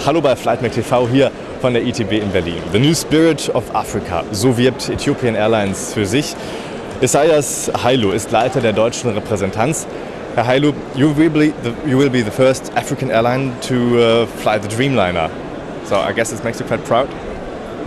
Hallo bei FlightmagTV hier von der ITB in Berlin. The New Spirit of Africa, so wirbt Ethiopian Airlines für sich. Esayas Hailu ist Leiter der deutschen Repräsentanz. Herr Hailu, you will be the first African airline to fly the Dreamliner. So I guess it makes you quite proud?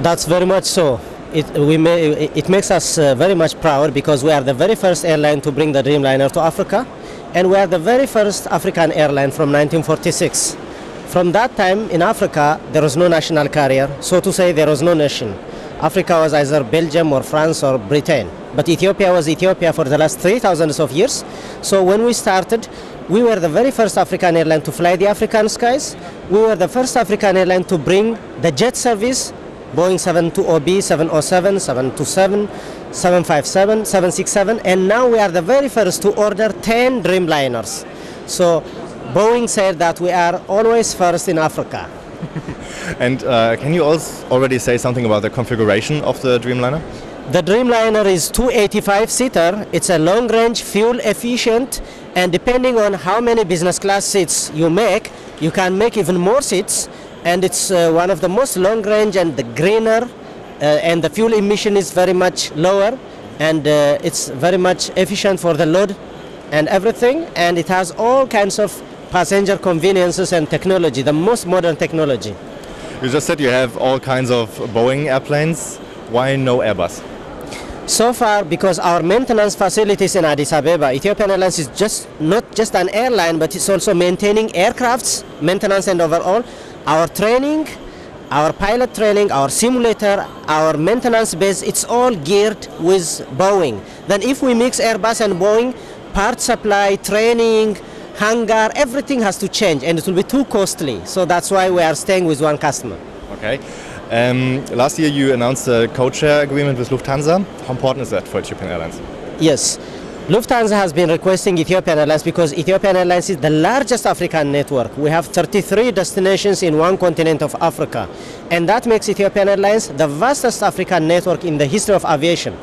That's very much so. It makes us very much proud because we are the very first airline to bring the Dreamliner to Africa, and we are the very first African airline from 1946. From that time in Africa, there was no national carrier, so to say there was no nation. Africa was either Belgium or France or Britain, but Ethiopia was Ethiopia for the last 3,000 of years. So when we started, we were the very first African airline to fly the African skies. We were the first African airline to bring the jet service, Boeing 720B, 707, 727, 757, 767, and now we are the very first to order 10 Dreamliners. So Boeing said that we are always first in Africa. And can you also already say something about the configuration of the Dreamliner? The Dreamliner is 285-seater. It's a long-range, fuel-efficient, and depending on how many business class seats you make, you can make even more seats. And it's one of the most long-range and the greener, and the fuel emission is very much lower, and it's very much efficient for the load and everything. And it has all kinds of passenger conveniences and technology, the most modern technology. You just said you have all kinds of Boeing airplanes. Why no Airbus? So far, because our maintenance facilities in Addis Ababa, Ethiopian Airlines is not just an airline, but it's also maintaining aircrafts, maintenance and overall. Our training, our pilot training, our simulator, our maintenance base, it's all geared with Boeing. Then if we mix Airbus and Boeing, part supply, training, hangar, everything has to change and it will be too costly. So that's why we are staying with one customer. Okay. Last year you announced a code-share agreement with Lufthansa. How important is that for Ethiopian Airlines? Yes. Lufthansa has been requesting Ethiopian Airlines because Ethiopian Airlines is the largest African network. We have 33 destinations in one continent of Africa. And that makes Ethiopian Airlines the vastest African network in the history of aviation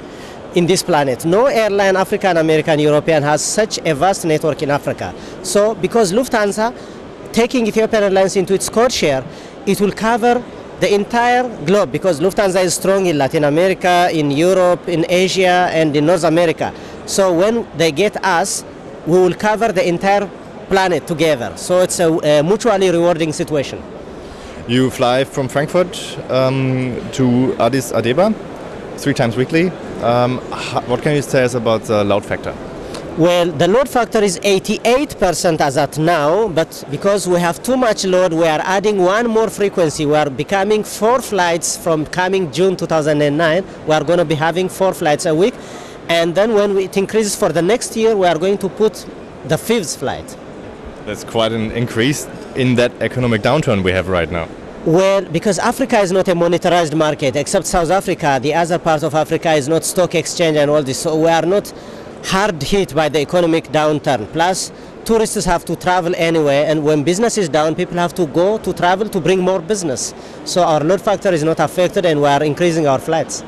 in this planet. No airline, African, American, European, has such a vast network in Africa. So because Lufthansa taking Ethiopian Airlines into its code share, it will cover the entire globe because Lufthansa is strong in Latin America, in Europe, in Asia, and in North America. So when they get us, we will cover the entire planet together. So it's a mutually rewarding situation. You fly from Frankfurt to Addis Ababa 3 times weekly. What can you say us about the load factor? Well, the load factor is 88% as at now, but because we have too much load, we are adding one more frequency. We are becoming 4 flights from coming June 2009. We are going to be having 4 flights a week. And then when it increases for the next year, we are going to put the 5th flight. That's quite an increase in that economic downturn we have right now. Well, because Africa is not a monetarized market, except South Africa. The other part of Africa is not stock exchange and all this. So we are not hard hit by the economic downturn. Plus, tourists have to travel anyway, and when business is down, people have to go to travel to bring more business. So our load factor is not affected, and we are increasing our flights.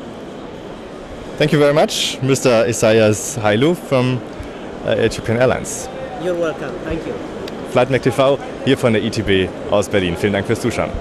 Thank you very much, Mr. Esayas Hailu from Ethiopian Airlines. You're welcome. Thank you. FlightmagTV hier von der ITB aus Berlin. Vielen Dank fürs Zuschauen.